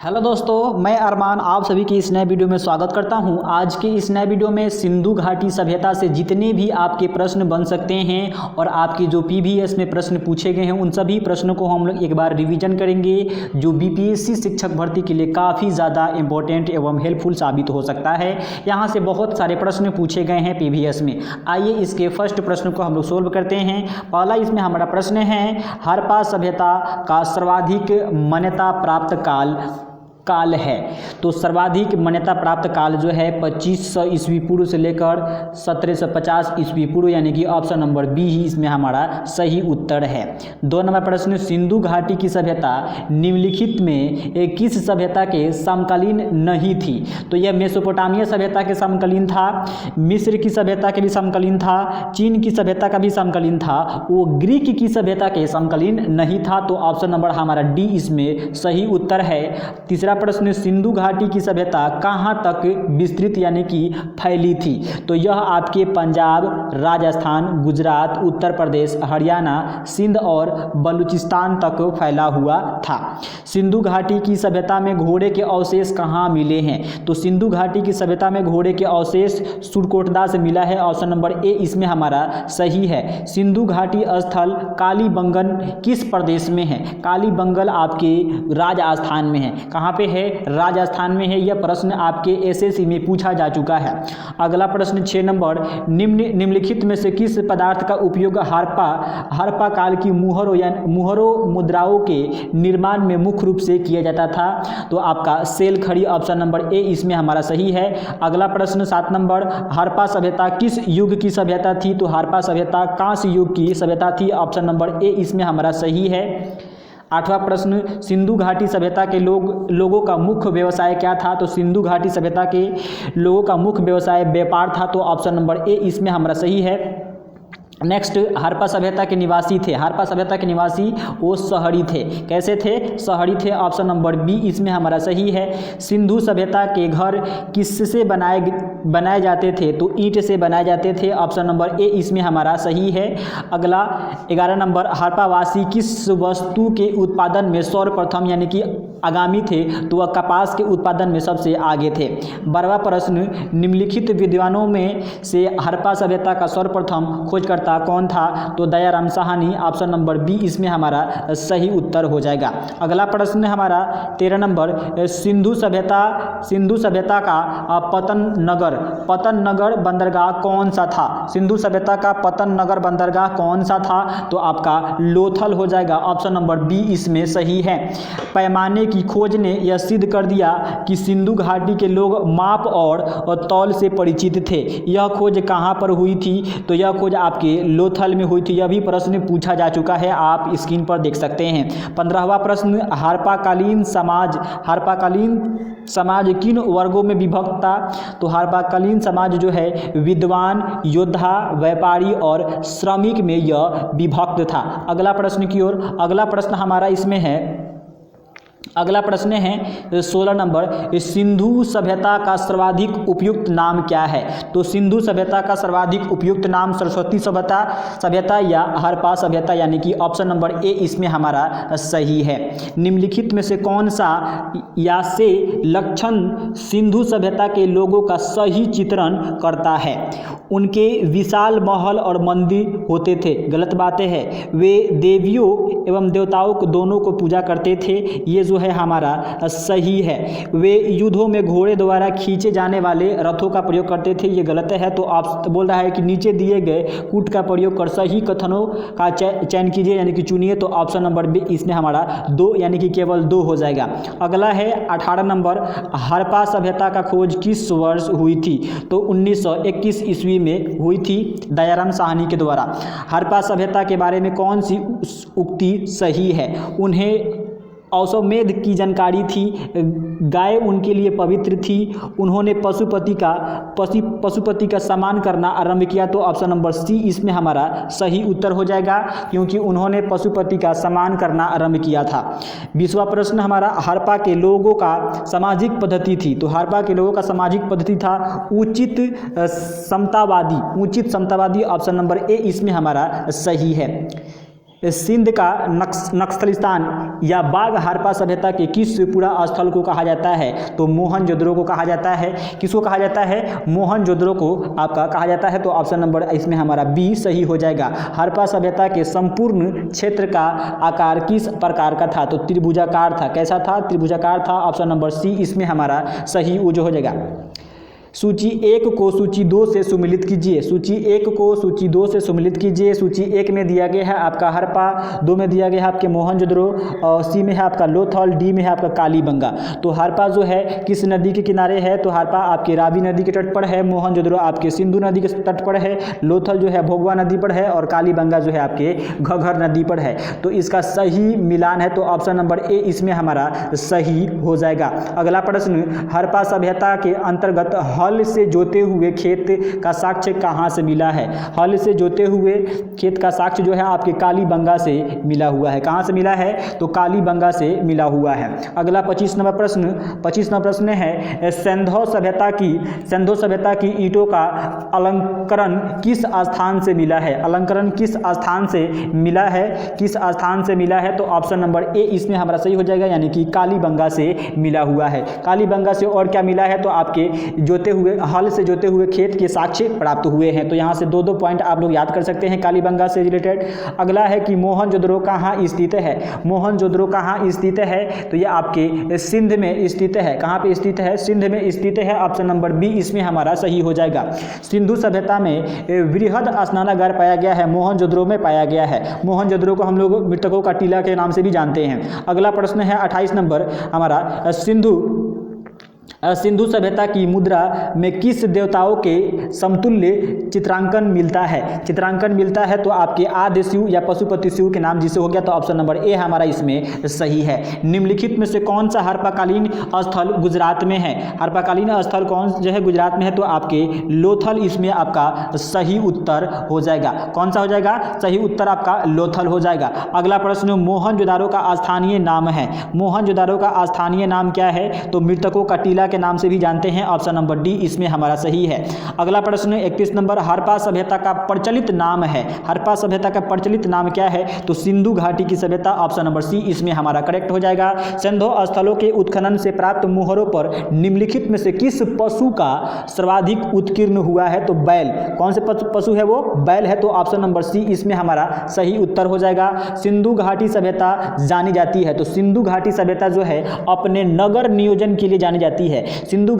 Hello दोस्तों, मैं अरमान आप सभी की इस नए वीडियो में स्वागत करता हूं। आज के इस नए वीडियो में सिंधु घाटी सभ्यता से जितने भी आपके प्रश्न बन सकते हैं और आपके जो पीवीएस में प्रश्न पूछे गए हैं उन सभी प्रश्नों को हम लोग एक बार रिवीजन करेंगे, जो बीपीएससी शिक्षक भर्ती के लिए काफ़ी ज़्यादा इंपॉर्टेंट एवं हेल्पफुल साबित हो सकता है। यहाँ से बहुत सारे प्रश्न पूछे गए हैं पीवीएस में। आइए इसके फर्स्ट प्रश्न को हम लोग सोल्व करते हैं। पहला इसमें हमारा प्रश्न है, हड़प्पा सभ्यता का सर्वाधिक मान्यता प्राप्त काल है। तो सर्वाधिक मान्यता प्राप्त काल जो है 2500 ईस्वी पूर्व से लेकर 1750 ईस्वी पूर्व, यानी कि ऑप्शन नंबर बी ही इसमें हमारा सही उत्तर है। 2 नंबर प्रश्न, सिंधु घाटी की सभ्यता निम्नलिखित में किस सभ्यता के समकालीन नहीं थी? तो यह मेसोपोटामिया सभ्यता के समकालीन था, मिस्र की सभ्यता के भी समकालीन था, चीन की सभ्यता का भी समकालीन था, वो ग्रीक की सभ्यता के समकालीन नहीं था। तो ऑप्शन नंबर हमारा डी इसमें सही उत्तर है। तीसरा प्रश्न, सिंधु घाटी की सभ्यता कहाँ तक विस्तृत यानी कि फैली थी? तो यह आपके पंजाब, राजस्थान, गुजरात, उत्तर प्रदेश, हरियाणा, सिंध और बलूचिस्तान तक फैला हुआ था। सिंधु घाटी की सभ्यता में घोड़े के अवशेष कहाँ मिले हैं? तो सिंधु घाटी की सभ्यता में घोड़े के अवशेष सुरकोटदा से मिला है। ऑप्शन नंबर ए इसमें हमारा सही है। सिंधु घाटी स्थल कालीबंगन किस प्रदेश में है? कालीबंगन आपके राजस्थान में है। कहाँ पे है? राजस्थान में है। यह प्रश्न आपके एसएससी में पूछा जा चुका है। अगला प्रश्न 6 नंबर, निम्नलिखित में से किस पदार्थ का उपयोग हड़प्पा काल की मुहरों मुद्राओं के निर्माण में मुख्य रूप से किया जाता था? तो आपका सेल खड़ी, ऑप्शन नंबर ए इसमें हमारा सही है। अगला प्रश्न 7 नंबर, हड़प्पा सभ्यता किस युग की सभ्यता थी? तो हड़प्पा सभ्यता कांस्य युग की सभ्यता थी। ऑप्शन नंबर ए इसमें हमारा सही है। 8वां प्रश्न, सिंधु घाटी सभ्यता के लोगों का मुख्य व्यवसाय क्या था? तो सिंधु घाटी सभ्यता के लोगों का मुख्य व्यवसाय व्यापार था। तो ऑप्शन नंबर ए इसमें हमारा सही है। नेक्स्ट, हड़प्पा सभ्यता के निवासी थे। हड़प्पा सभ्यता के निवासी वो शहरी थे। कैसे थे? शहरी थे। ऑप्शन नंबर बी इसमें हमारा सही है। सिंधु सभ्यता के घर किससे बनाए जाते थे? तो ईंट से बनाए जाते थे। ऑप्शन नंबर ए इसमें हमारा सही है। अगला 11 नंबर, हड़प्पावासी किस वस्तु के उत्पादन में सर्वप्रथम यानी कि आगामी थे? तो वह कपास के उत्पादन में सबसे आगे थे। 12वां प्रश्न, निम्नलिखित विद्वानों में से हड़प्पा सभ्यता का सर्वप्रथम खोजकर्ता कौन था? तो Dayaram Sahni. Option number B इसमें हमारा सही उत्तर हो जाएगा। अगला प्रश्न हमारा 13 नंबर, सिंधु सभ्यता का पतन नगर बंदरगाह कौन सा था? सिंधु सभ्यता का पतन नगर बंदरगाह कौन सा था? तो आपका लोथल हो जाएगा। ऑप्शन नंबर बी इसमें सही है। पैमाने की खोज ने यह सिद्ध कर दिया कि सिंधु घाटी के लोग माप और तौल से परिचित थे। यह खोज कहाँ पर हुई थी? तो यह खोज आपके लोथल में हुई थी। यह भी प्रश्न पूछा जा चुका है, आप स्क्रीन पर देख सकते हैं। 15वां प्रश्न, हड़प्पाकालीन समाज किन वर्गों में विभक्त था? तो हड़प्पाकालीन समाज जो है विद्वान, योद्धा, व्यापारी और श्रमिक में यह विभक्त था। अगला प्रश्न की ओर, अगला प्रश्न हमारा इसमें है, अगला प्रश्न है 16 नंबर, सिंधु सभ्यता का सर्वाधिक उपयुक्त नाम क्या है? तो सिंधु सभ्यता का सर्वाधिक उपयुक्त नाम सरस्वती सभ्यता या हड़प्पा सभ्यता, यानी कि ऑप्शन नंबर ए इसमें हमारा सही है। निम्नलिखित में से कौन सा या से लक्षण सिंधु सभ्यता के लोगों का सही चित्रण करता है? उनके विशाल महल और मंदिर होते थे। गलत बातें हैं। वे देवियों एवं देवताओं को दोनों को पूजा करते थे। ये जो है हमारा सही है। वे युद्धों में घोड़े द्वारा खींचे जाने वाले रथों का प्रयोग करते थे। ये गलत है। तो आप बोल रहा है कि नीचे दिए गए कूट का प्रयोग कर सही कथनों का चयन कीजिए, यानी कि चुनिए। तो ऑप्शन नंबर बी इसमें हमारा 2 यानी कि केवल 2 हो जाएगा। अगला है 18 नंबर, हड़प्पा सभ्यता का खोज किस वर्ष हुई थी? तो 1921 ईस्वी में हुई थी दयाराम साहनी के द्वारा। हड़प्पा सभ्यता के बारे में कौन सी उक्ति सही है? उन्हें औसमेध की जानकारी थी, गाय उनके लिए पवित्र थी, उन्होंने पशुपति का सम्मान करना आरंभ किया। तो ऑप्शन नंबर सी इसमें हमारा सही उत्तर हो जाएगा, क्योंकि उन्होंने पशुपति का सम्मान करना आरंभ किया था। 20वां प्रश्न हमारा, हड़प्पा के लोगों का सामाजिक पद्धति थी। तो हड़प्पा के लोगों का सामाजिक पद्धति था उचित समतावादी। ऑप्शन नंबर ए इसमें हमारा सही है। सिंध का नक्सलिस्तान या बाघ हड़प्पा सभ्यता के किस पूरा स्थल को कहा जाता है? तो मोहनजोदड़ो को कहा जाता है। किसको कहा जाता है? मोहनजोदड़ो को आपका कहा जाता है। तो ऑप्शन नंबर इसमें हमारा बी सही हो जाएगा। हड़प्पा सभ्यता के संपूर्ण क्षेत्र का आकार किस प्रकार का था? तो त्रिभुजाकार था। कैसा था? त्रिभुजाकार था। ऑप्शन नंबर सी इसमें हमारा सही जो हो जाएगा। सूची 1 को सूची 2 से सुमिलित कीजिए। सूची 1 को सूची 2 से सुमिलित कीजिए। सूची 1 में दिया गया है आपका हड़प्पा, 2 में दिया गया है आपके मोहनजोदड़ो, और सी में है आपका लोथल, डी में है आपका कालीबंगा। तो हड़प्पा जो है किस नदी के किनारे है? तो हड़प्पा आपके रावी नदी के तट पर है, मोहनजोदड़ो आपके सिंधु नदी के तट पर है, लोथल जो है भोगवा नदी पर है, और कालीबंगा जो है आपके घग्गर नदी पर है। तो इसका सही मिलान है। तो ऑप्शन नंबर ए इसमें हमारा सही हो जाएगा। अगला प्रश्न, हड़प्पा सभ्यता के अंतर्गत हल से जोते हुए खेत का साक्ष्य कहाँ से मिला है? हल से जोते हुए खेत का साक्ष्य जो है आपके कालीबंगा से मिला हुआ है। कहाँ से मिला है? तो कालीबंगा से मिला हुआ है। अगला 25 नंबर प्रश्न है, सिंधु सभ्यता की ईंटों का अलंकरण किस स्थान से मिला है? अलंकरण किस स्थान से मिला है? किस स्थान से मिला है? तो ऑप्शन नंबर ए इसमें हमारा सही हो जाएगा, यानी कि कालीबंगा से मिला हुआ है। कालीबंगा से और क्या मिला है? तो आपके हल से जोते हुए खेत के साक्ष्य प्राप्त हुए हैं। तो यहाँ से 2-2 पॉइंट आप लोग याद कर सकते हैं कालीबंगा से रिलेटेड। अगला है कि मोहनजोदड़ो कहाँ स्थित है? मोहनजोदड़ो कहाँ स्थित है? तो ये आपके सिंध में स्थित है। कहाँ पे स्थित है? सिंध में स्थित है। ऑप्शन नंबर बी इसमें हमारा सही हो जाएगा। सिंधु सभ्यता में वृहद स्नानागार पाया गया है, मोहनजोदड़ो में पाया गया है। मोहनजोदड़ो को हम लोग मृतकों का टीला के नाम से भी जानते हैं। अगला प्रश्न है 28 नंबर हमारा, सिंधु सभ्यता की मुद्रा में किस देवताओं के समतुल्य चित्रांकन मिलता है? चित्रांकन मिलता है तो आपके आदि शिव या पशुपति शिव के नाम जिसे हो गया। तो ऑप्शन नंबर ए हमारा इसमें सही है। निम्नलिखित में से कौन सा हड़प्पाकालीन स्थल गुजरात में है? हड़प्पाकालीन स्थल कौन जो है गुजरात में है? तो आपके लोथल इसमें आपका सही उत्तर हो जाएगा। कौन सा हो जाएगा? सही उत्तर आपका लोथल हो जाएगा। अगला प्रश्न, मोहनजोदड़ो का स्थानीय नाम है। मोहनजोदड़ो का स्थानीय नाम क्या है? तो मृतकों का टीला के नाम से भी जानते हैं। ऑप्शन नंबर डी इसमें हमारा सही है। अगला प्रश्न 31 नंबर, हड़प्पा सभ्यता का प्रचलित नाम है। हड़प्पा सभ्यता का प्रचलित नाम क्या है? तो सिंधु घाटी की सभ्यता। ऑप्शन नंबर सी इसमें हमारा करेक्ट हो जाएगा। सिंधु स्थलों के उत्खनन से प्राप्त मोहरों पर निम्नलिखित में से किस पशु का सर्वाधिक उत्कीर्ण हुआ है? तो बैल। कौन से पशु है वो? बैल है। तो ऑप्शन नंबर सी इसमें हमारा सही उत्तर हो जाएगा। सिंधु घाटी सभ्यता जानी जाती है, तो सिंधु घाटी सभ्यता जो है अपने नगर नियोजन के लिए जानी जाती है। सिंधु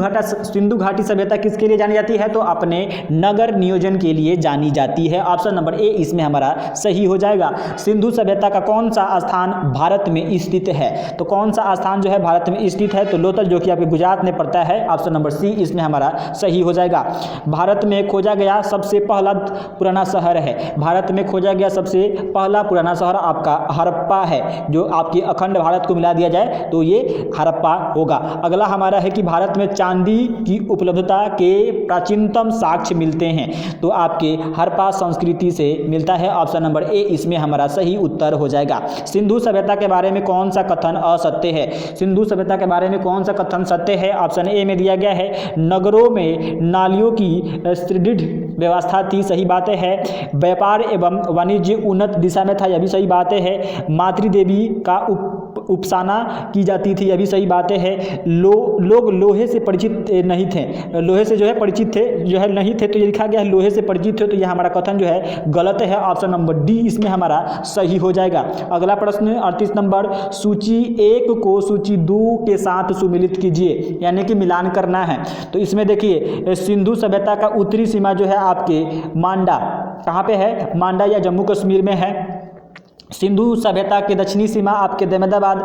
घाटी सभ्यता किसके लिए जानी जाती है? तो अपने नगर नियोजन के लिए जानी जाती है। ऑप्शन नंबर ए इसमें हमारा सही हो जाएगा। सिंधु सभ्यता का कौन सा स्थान भारत में स्थित है? तो कौन सा स्थान जो है भारत में स्थित है? तो लोथल, जो कि आपके गुजरात में पड़ता है। ऑप्शन नंबर सी इसमें हमारा सही हो जाएगा। भारत में खोजा गया सबसे पहला पुराना शहर है। भारत में खोजा गया सबसे पहला पुराना शहर आपका हड़प्पा है। जो आपकी अखंड भारत को मिला दिया जाए तो ये हड़प्पा होगा। अगला हमारा है कि भारत में चांदी की उपलब्धता के प्राचीनतम साक्ष्य मिलते हैं। तो आपके हड़प्पा संस्कृति से मिलता है। ऑप्शन नंबर ए इसमें हमारा सही उत्तर हो जाएगा। सिंधु सभ्यता के बारे में कौन सा कथन असत्य है? सिंधु सभ्यता के बारे में कौन सा कथन सत्य है? ऑप्शन ए में दिया गया है, नगरों में नालियों की सुदृढ़ व्यवस्था थी। सही बातें है। व्यापार एवं वाणिज्य उन्नत दिशा में था। यह भी सही बातें है। मातृदेवी का उपासना की जाती थी। यह भी सही बातें है। लोग लोहे से परिचित नहीं थे। लोहे से जो है परिचित थे, जो है नहीं थे। तो ये लिखा गया है लोहे से परिचित थे। तो यह हमारा कथन जो है गलत है। ऑप्शन नंबर डी इसमें हमारा सही हो जाएगा। अगला प्रश्न 38 नंबर, सूची 1 को सूची 2 के साथ सुमिलित कीजिए, यानी कि मिलान करना है। तो इसमें देखिए, सिंधु सभ्यता का उत्तरी सीमा जो है आपके मांडा, कहाँ पे है? मांडा या जम्मू कश्मीर में है। सिंधु सभ्यता की दक्षिणी सीमा आपके अहमदाबाद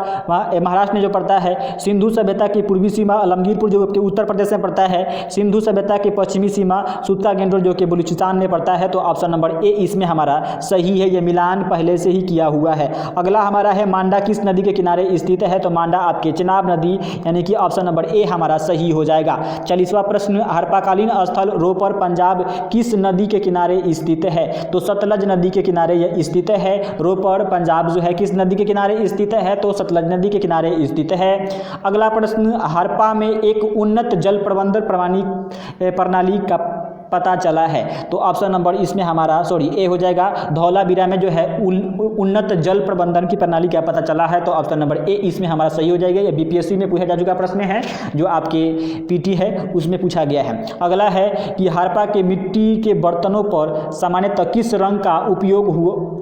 महाराष्ट्र में जो पड़ता है। सिंधु सभ्यता की पूर्वी सीमा अलमगीरपुर जो कि उत्तर प्रदेश में पड़ता है। सिंधु सभ्यता की पश्चिमी सीमा सूत्रा-गेंडोर जो कि बलूचिस्तान में पड़ता है। तो ऑप्शन नंबर ए इसमें हमारा सही है। ये मिलान पहले से ही किया हुआ है। अगला हमारा है, मांडा किस नदी के किनारे स्थित है? तो मांडा आपके चिनाब नदी, यानी कि ऑप्शन नंबर ए हमारा सही हो जाएगा। 40वां प्रश्न, हड़प्पाकालीन स्थल रोपर पंजाब किस नदी के किनारे स्थित है? तो सतलज नदी के किनारे यह स्थित है। रोपर पंजाब जो है किस नदी के किनारे स्थित है? तो सतलज नदी के किनारे स्थित है। अगला प्रश्न, हड़प्पा में एक उन्नत जल प्रबंधन प्रणाली का पता चला है? तो ऑप्शन नंबर इसमें हमारा ए हो जाएगा, धौलावीरा में जो है उन्नत जल प्रबंधन की प्रणाली क्या पता चला है? तो ऑप्शन नंबर ए इसमें हमारा सही हो जाएगा। ये बीपीएससी में पूछा जा चुका प्रश्न है, जो आपके पीटी है उसमें पूछा गया है। अगला है कि हड़प्पा के मिट्टी के बर्तनों पर सामान्यतः किस रंग का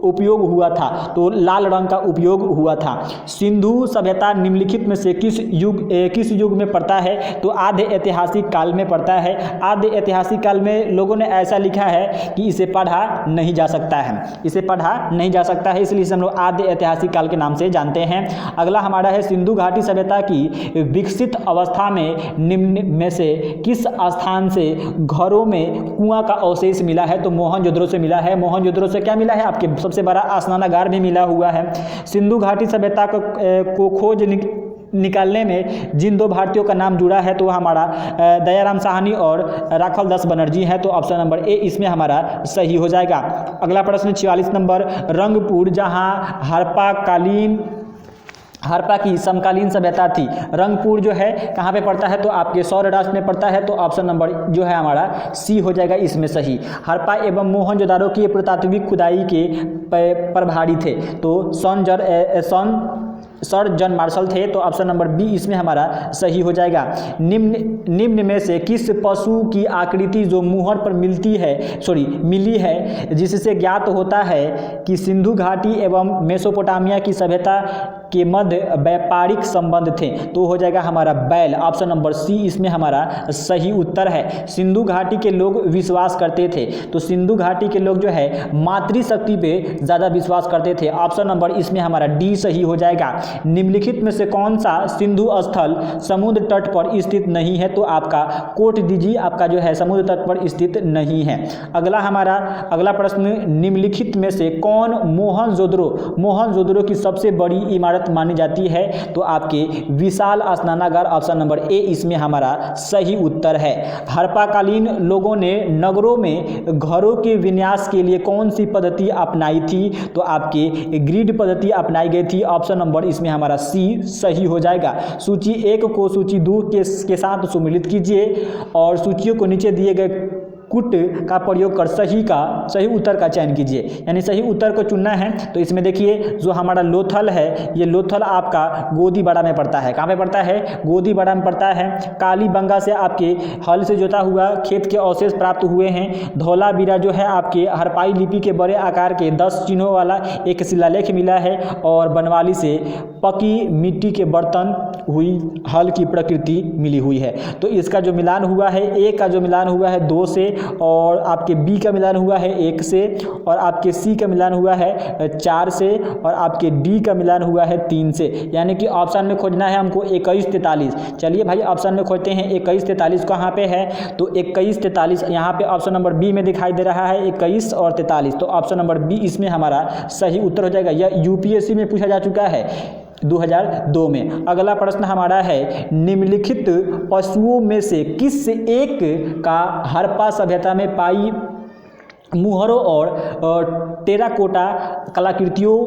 उपयोग हुआ था? तो लाल रंग का उपयोग हुआ था। सिंधु सभ्यता निम्नलिखित में से किस युग में पड़ता है? तो आद्य ऐतिहासिक काल में पड़ता है। आद्य ऐतिहासिक काल में लोगों ने ऐसा लिखा है कि इसे पढ़ा नहीं जा सकता है, इसे पढ़ा नहीं जा सकता है, इसलिए हम लोग आद्य ऐतिहासिक काल के नाम से जानते हैं। अगला हमारा है सिंधु घाटी सभ्यता की विकसित अवस्था में निम्न में से किस स्थान से घरों में कुआं का अवशेष मिला है? तो मोहनजोदड़ो से मिला है। मोहनजोदड़ो से क्या मिला है? आपके सबसे बड़ा स्नानागार भी मिला हुआ है। सिंधु घाटी सभ्यता को खोज निकालने में जिन दो भारतीयों का नाम जुड़ा है तो हमारा दयाराम साहनी और राखल दास बनर्जी है। तो ऑप्शन नंबर ए इसमें हमारा सही हो जाएगा। अगला प्रश्न 44 नंबर, रंगपुर जहां हड़प्पा की समकालीन सभ्यता थी, रंगपुर जो है कहाँ पे पड़ता है? तो आपके सौराष्ट्र में पड़ता है। तो ऑप्शन नंबर जो है हमारा सी हो जाएगा इसमें सही। हड़प्पा एवं मोहनजोदाड़ो की पुरातात्विक खुदाई के प्रभारी थे, तो सर जॉन मार्शल थे। तो ऑप्शन नंबर बी इसमें हमारा सही हो जाएगा। निम्न में से किस पशु की आकृति जो मुहर पर मिली है जिससे ज्ञात होता है कि सिंधु घाटी एवं मेसोपोटामिया की सभ्यता के मध्य व्यापारिक संबंध थे? तो हो जाएगा हमारा बैल। ऑप्शन नंबर सी इसमें हमारा सही उत्तर है। सिंधु घाटी के लोग विश्वास करते थे, तो सिंधु घाटी के लोग जो है मातृशक्ति पे ज़्यादा विश्वास करते थे। ऑप्शन नंबर इसमें हमारा डी सही हो जाएगा। निम्नलिखित में से कौन सा सिंधु स्थल समुद्र तट पर स्थित नहीं है? तो आपका कोट दीजिए, आपका जो है समुद्र तट पर स्थित नहीं है। अगला प्रश्न, निम्नलिखित में से कौन मोहनजोदड़ो की सबसे बड़ी इमारत मानी जाती है? तो आपके विशाल स्नानागार। ऑप्शन नंबर ए इसमें हमारा सही उत्तर है। हड़प्पाकालीन लोगों ने नगरों में घरों के विन्यास के लिए कौन सी पद्धति अपनाई थी? तो आपके ग्रिड पद्धति अपनाई गई थी। ऑप्शन नंबर इसमें हमारा सी सही हो जाएगा। सूची 1 को सूची 2 के साथ सम्मिलित कीजिए और सूचियों को नीचे दिए गए कुट का प्रयोग कर सही उत्तर का चयन कीजिए, यानी सही उत्तर को चुनना है। तो इसमें देखिए जो हमारा लोथल है, ये लोथल आपका गोदीबाड़ा में पड़ता है। कहाँ पे पड़ता है? गोदीबाड़ा में पड़ता है। कालीबंगा से आपके हल से जोता हुआ खेत के अवशेष प्राप्त हुए हैं। धौलावीरा जो है आपके हड़प्पाई लिपि के बड़े आकार के 10 चिन्हों वाला एक शिलालेख मिला है। और बनवाली से पकी मिट्टी के बर्तन हुई हल की प्रकृति मिली हुई है। तो इसका जो मिलान हुआ है, ए का जो मिलान हुआ है 2 से, और आपके बी का मिलान हुआ है 1 से, और आपके सी का मिलान हुआ है 4 से, और आपके डी का मिलान हुआ है 3 से। यानी कि ऑप्शन में खोजना है हमको 2143। चलिए भाई ऑप्शन में खोजते हैं 2143 कहाँ पे है? तो 2143 यहाँ पे ऑप्शन नंबर बी में दिखाई दे रहा है, 21 और 43। तो ऑप्शन नंबर बी इसमें हमारा सही उत्तर हो जाएगा। यह यूपीएससी में पूछा जा चुका है 2002 में। अगला प्रश्न हमारा है, निम्नलिखित पशुओं में से किस एक का हड़प्पा सभ्यता में पाई मुहरों और टेराकोटा कलाकृतियों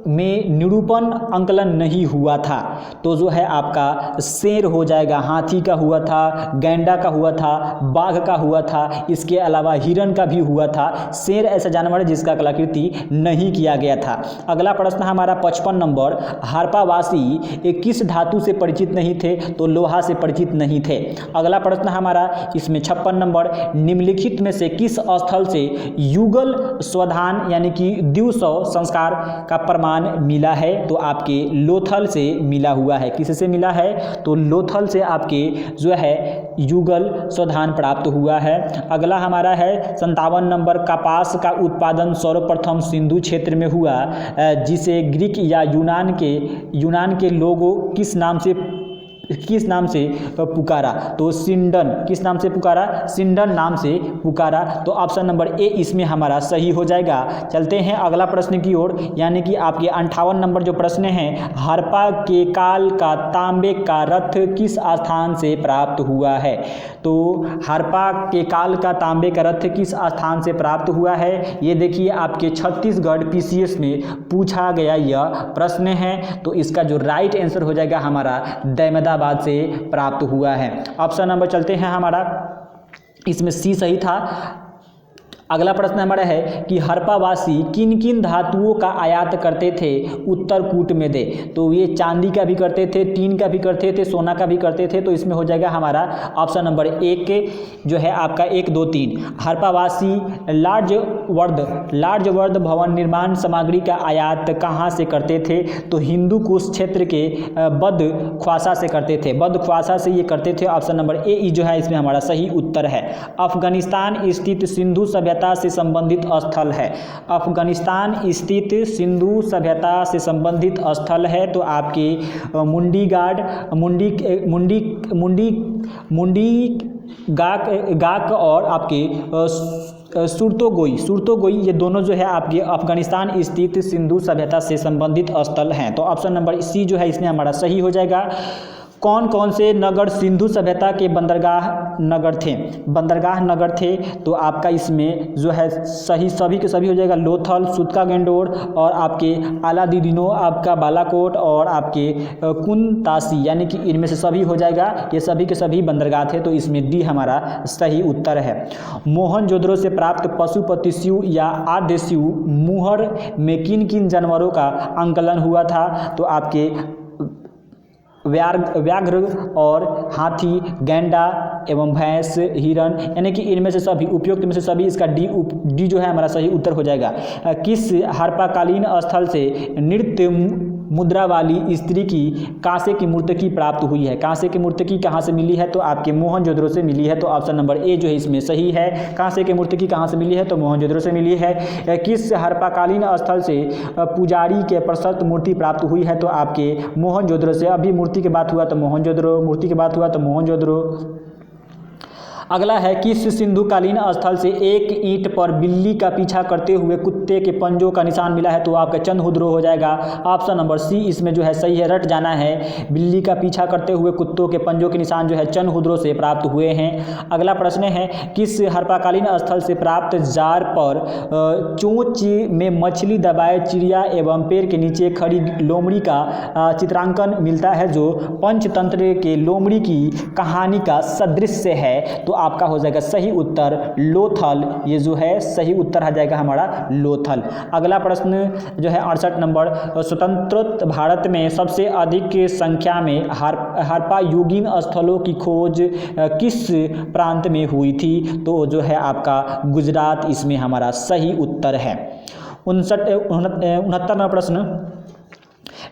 में निरूपण अंकलन नहीं हुआ था? तो जो है आपका शेर हो जाएगा, हाथी का हुआ था, गैंडा का हुआ था, बाघ का हुआ था, इसके अलावा हिरण का भी हुआ था। शेर ऐसा जानवर है जिसका कलाकृति नहीं किया गया था। अगला प्रश्न हमारा 55 नंबर, हड़प्पावासी किस धातु से परिचित नहीं थे? तो लोहा से परिचित नहीं थे। अगला प्रश्न हमारा इसमें 56 नंबर, निम्नलिखित में से किस स्थल से युगल स्वधान यानी कि द्विशव संस्कार का प्रमाण मिला है? तो आपके लोथल से मिला हुआ है। किससे मिला है? तो लोथल से आपके जो है युगल स्वधान प्राप्त हुआ है। अगला हमारा है 57 नंबर, कपास का उत्पादन सर्वप्रथम सिंधु क्षेत्र में हुआ जिसे ग्रीक या यूनान के लोगों किस नाम से पुकारा? तो सिंडन। किस नाम से पुकारा? सिंडन नाम से पुकारा। तो ऑप्शन नंबर ए इसमें हमारा सही हो जाएगा। चलते हैं अगला प्रश्न की ओर, यानी कि आपके 58 नंबर जो प्रश्न है, हड़प्पा के काल का तांबे का रथ किस स्थान से प्राप्त हुआ है? तो हड़प्पा के काल का तांबे का रथ किस स्थान से प्राप्त हुआ है? ये देखिए आपके छत्तीसगढ़ पीसीएस में पूछा गया यह प्रश्न है। तो इसका जो राइट आंसर हो जाएगा हमारा दहमदाबाद से प्राप्त हुआ है। ऑप्शन नंबर चलते हैं हमारा इसमें सी सही था। अगला प्रश्न हमारा है कि हड़प्पावासी किन किन धातुओं का आयात करते थे, उत्तर कूट में दे। तो ये चांदी का भी करते थे, टीन का भी करते थे, सोना का भी करते थे। तो इसमें हो जाएगा हमारा ऑप्शन नंबर 1 जो है आपका 1, 2, 3। हड़प्पावासी लार्ज वर्द भवन निर्माण सामग्री का आयात कहाँ से करते थे? तो हिंदू कुश क्षेत्र के बद ख्वासा से करते थे, बद ख्वासा से ये करते थे। ऑप्शन नंबर ए जो है इसमें हमारा सही उत्तर है। अफगानिस्तान स्थित सिंधु सभ्यता से संबंधित स्थल है। अफगानिस्तान स्थित सिंधु सभ्यता से संबंधित स्थल है तो आपके मुंडी गाक और आपके सुरतोगोई ये दोनों जो है आपके अफगानिस्तान स्थित सिंधु सभ्यता से संबंधित स्थल हैं। तो ऑप्शन नंबर सी जो है इसमें हमारा सही हो जाएगा। कौन कौन से नगर सिंधु सभ्यता के बंदरगाह नगर थे? तो आपका इसमें जो है सही सभी के सभी हो जाएगा। लोथल, सुतका गेंडोर और आपके आलादीदिनो, आपका बालाकोट और आपके कुनतासी, यानी कि इनमें से सभी हो जाएगा। ये सभी के सभी बंदरगाह थे तो इसमें डी हमारा सही उत्तर है। मोहनजोदड़ो से प्राप्त पशुपति शिव या आद्य शिव मुहर में किन किन जानवरों का आंकलन हुआ था? तो आपके व्याघ्र और हाथी, गैंडा एवं भैंस, हिरण, यानी कि इनमें से सभी उपयुक्त में से सभी इसका डी जो है हमारा सही उत्तर हो जाएगा। किस हड़प्पाकालीन स्थल से नृत्य मुद्रा वाली स्त्री की कांसे की मूर्ति प्राप्त हुई है? कांसे की मूर्ति कहाँ से मिली है? तो आपके मोहनजोदड़ो से मिली है। तो ऑप्शन नंबर ए जो है इसमें सही है। कांसे की मूर्ति कहाँ से मिली है? तो मोहनजोदड़ो से मिली है। किस हड़प्पाकालीन स्थल से पुजारी के प्रशस्त मूर्ति प्राप्त हुई है? तो आपके मोहनजोदड़ो से। अभी मूर्ति की बात हुआ तो मोहनजोदड़ो, मूर्ति की बात हुआ तो मोहनजोदड़ो। अगला है किस सिंधुकालीन स्थल से एक ईंट पर बिल्ली का पीछा करते हुए कुत्ते के पंजों का निशान मिला है? तो आपका चंद्रहुद्रो हो जाएगा। ऑप्शन नंबर सी इसमें जो है सही है, रट जाना है। बिल्ली का पीछा करते हुए कुत्तों के पंजों के निशान जो है चंद्रहुद्रो से प्राप्त हुए हैं। अगला प्रश्न है किस हड़प्पाकालीन स्थल से प्राप्त जार पर चोंच में मछली दबाए चिड़िया एवं पेड़ के नीचे खड़ी लोमड़ी का चित्रांकन मिलता है जो पंचतंत्र के लोमड़ी की कहानी का सदृश्य है? तो आपका हो जाएगा सही उत्तर लोथल। ये जो है सही उत्तर आ जाएगा हमारा लोथल। अगला प्रश्न जो है 68 नंबर, स्वतंत्र भारत में सबसे अधिक संख्या में हड़प्पा युगीन स्थलों की खोज किस प्रांत में हुई थी? तो जो है आपका गुजरात इसमें हमारा सही उत्तर है। 69 नंबर प्रश्न,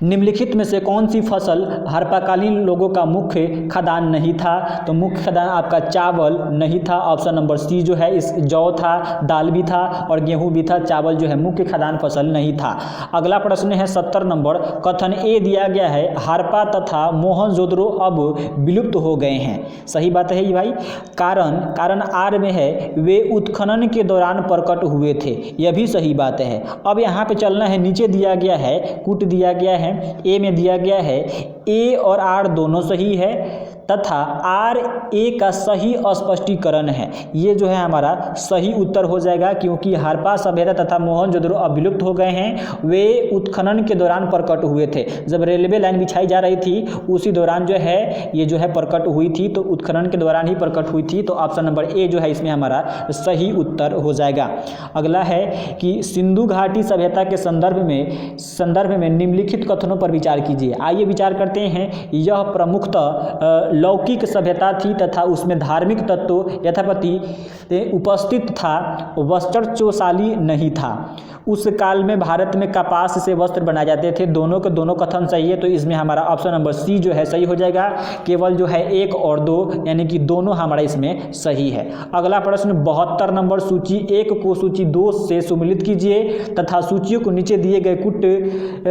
निम्नलिखित में से कौन सी फसल हड़प्पाकालीन लोगों का मुख्य खाद्यान्न नहीं था? तो मुख्य खाद्यान्न आपका चावल नहीं था। ऑप्शन नंबर सी जो है इस जौ था, दाल भी था और गेहूं भी था। चावल जो है मुख्य खाद्यान्न फसल नहीं था। अगला प्रश्न है 70 नंबर, कथन ए दिया गया है हड़प्पा तथा मोहनजोदड़ो अब विलुप्त हो गए हैं। सही बात है ये भाई। कारण आर में है वे उत्खनन के दौरान प्रकट हुए थे। यह भी सही बात है। अब यहाँ पे चलना है, नीचे दिया गया है, कूट दिया गया है, ए में दिया गया है ए और आर दोनों सही है तथा आर ए का सही स्पष्टीकरण है। ये जो है हमारा सही उत्तर हो जाएगा क्योंकि हड़प्पा सभ्यता तथा मोहनजोदड़ो अब विलुप्त हो गए हैं। वे उत्खनन के दौरान प्रकट हुए थे। जब रेलवे लाइन बिछाई जा रही थी उसी दौरान जो है ये जो है प्रकट हुई थी। तो उत्खनन के दौरान ही प्रकट हुई थी। तो ऑप्शन नंबर ए जो है इसमें हमारा सही उत्तर हो जाएगा। अगला है कि सिंधु घाटी सभ्यता के संदर्भ में निम्नलिखित कथनों पर विचार कीजिए। आइए विचार करते हैं। यह प्रमुखतः लौकिक सभ्यता थी तथा उसमें धार्मिक तत्व यथापति उपस्थित था, वस्त्रचोशाली नहीं था। उस काल में भारत में कपास से वस्त्र बनाए जाते थे। दोनों के दोनों कथन सही है। तो इसमें हमारा ऑप्शन नंबर सी जो है सही हो जाएगा। केवल जो है 1 और 2 यानी कि दोनों हमारा इसमें सही है। अगला प्रश्न 72 नंबर, सूची 1 को सूची 2 से सम्मिलित कीजिए तथा सूचियों को नीचे दिए गए कूट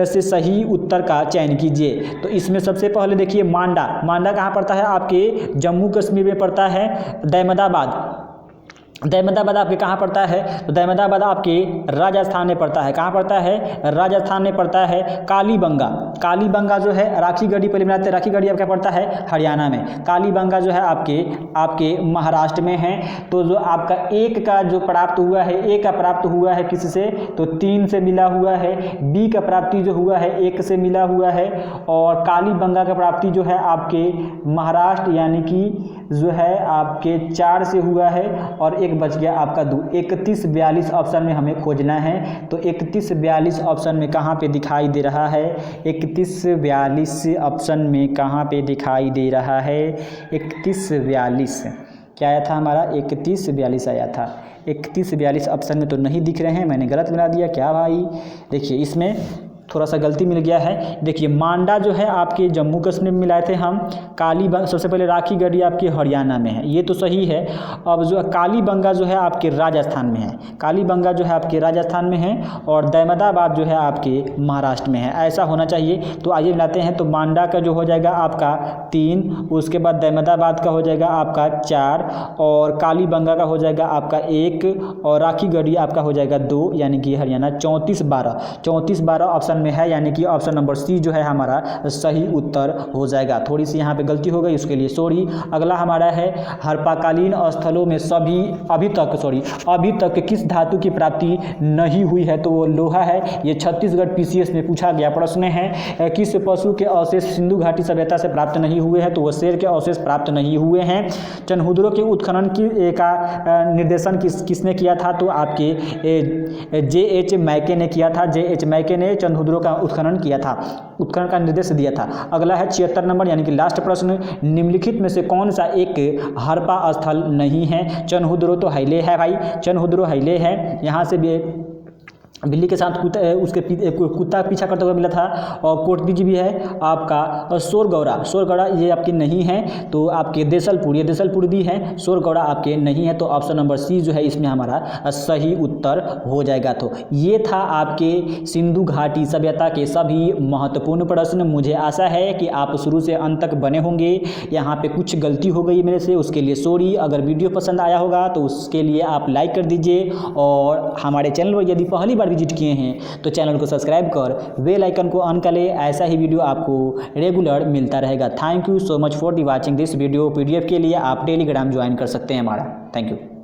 से सही उत्तर का चयन कीजिए। तो इसमें सबसे पहले देखिए मांडा कहाँ पड़ता है? आपके जम्मू कश्मीर में पड़ता है। दहमदाबाद आपके कहाँ पड़ता है? तो दहमदाबाद आपके राजस्थान में पड़ता है। कहाँ पड़ता है? राजस्थान में पड़ता है। कालीबंगा जो है राखी गढ़ी पहले बनाते हैं। राखी गढ़ी आपका पड़ता है हरियाणा में। कालीबंगा जो है आपके महाराष्ट्र में है। तो जो आपका एक का जो प्राप्त हुआ है, ए का प्राप्त हुआ है किससे? तो 3 से मिला हुआ है। बी का प्राप्ति जो हुआ है 1 से मिला हुआ है। और कालीबंगा का प्राप्ति जो है आपके महाराष्ट्र यानी कि जो है आपके 4 से हुआ है और एक बच गया आपका 2। 31 42 ऑप्शन में हमें खोजना है। तो 31 42 ऑप्शन में कहाँ पे दिखाई दे रहा है? 31 42 ऑप्शन में कहाँ पे दिखाई दे रहा है? 31 42 क्या आया था हमारा? 31 42 आया था। 31 42 ऑप्शन में तो नहीं दिख रहे हैं, मैंने गलत बना दिया क्या भाई? देखिए इसमें थोड़ा सा गलती मिल गया है। देखिए मांडा जो है आपके जम्मू कश्मीर में मिलाए थे हम। कालीबंगा सबसे पहले राखी गढ़ी आपके हरियाणा में है, ये तो सही है। अब जो कालीबंगा जो है आपके राजस्थान में है, कालीबंगा जो है आपके राजस्थान में है और दहमदाबाद जो है आपके महाराष्ट्र में है, ऐसा होना चाहिए। तो आइए मिलाते हैं। तो मांडा का जो हो जाएगा आपका 3, उसके बाद दहमदाबाद का हो जाएगा आपका 4 और कालीबंगा का हो जाएगा आपका 1 और राखी गढ़ी आपका हो जाएगा 2, यानी कि हरियाणा। 34 12 ऑप्शन में है, यानी कि ऑप्शन नंबर सी जो है हमारा सही उत्तर हो जाएगा। थोड़ी सी यहाँ पे गलती हो गई, उसके लिए सॉरी। अगला हमारा है हड़प्पाकालीन स्थलों में अभी तक किस धातु की प्राप्ति नहीं हुई है? तो वो लोहा है। ये छत्तीसगढ़ PCS में पूछा गया प्रश्न है। किस पशु के अवशेष सिंधु घाटी सभ्यता से प्राप्त नहीं हुए हैं? तो वो शेर के अवशेष प्राप्त नहीं हुए हैं। चनहुदरों के उत्खनन का निर्देशन किसने किया था? तो आपके JH मैके ने किया था। JH मैके ने चनहुदरों का उत्खनन किया था, उत्खनन का निर्देश दिया था। अगला है 76 नंबर, यानी कि लास्ट प्रश्न। निम्नलिखित में से कौन सा एक हड़प्पा स्थल नहीं है? चनहुदरो तो हैले है भाई, चनहुदरो हैले है। यहाँ से भी बिल्ली के साथ कुत्ता पीछा करते हुए मिला था। और कोटबीजी भी है आपका। सोरगौड़ा ये आपके नहीं है। तो आपके देसलपुर भी है, सोरगौड़ा आपके नहीं है। तो ऑप्शन नंबर सी जो है इसमें हमारा सही उत्तर हो जाएगा। तो ये था आपके सिंधु घाटी सभ्यता के सभी महत्वपूर्ण प्रश्न। मुझे आशा है कि आप शुरू से अंत तक बने होंगे। यहाँ पे कुछ गलती हो गई मेरे से, उसके लिए सॉरी। अगर वीडियो पसंद आया होगा तो उसके लिए आप लाइक कर दीजिए और हमारे चैनल पर यदि पहली बार विजिट किए हैं तो चैनल को सब्सक्राइब कर बेल आइकन को ऑन कर ले। ऐसा ही वीडियो आपको रेगुलर मिलता रहेगा। Thank you so much for watching this video. PDF के लिए आप टेलीग्राम ज्वाइन कर सकते हैं हमारा। Thank you.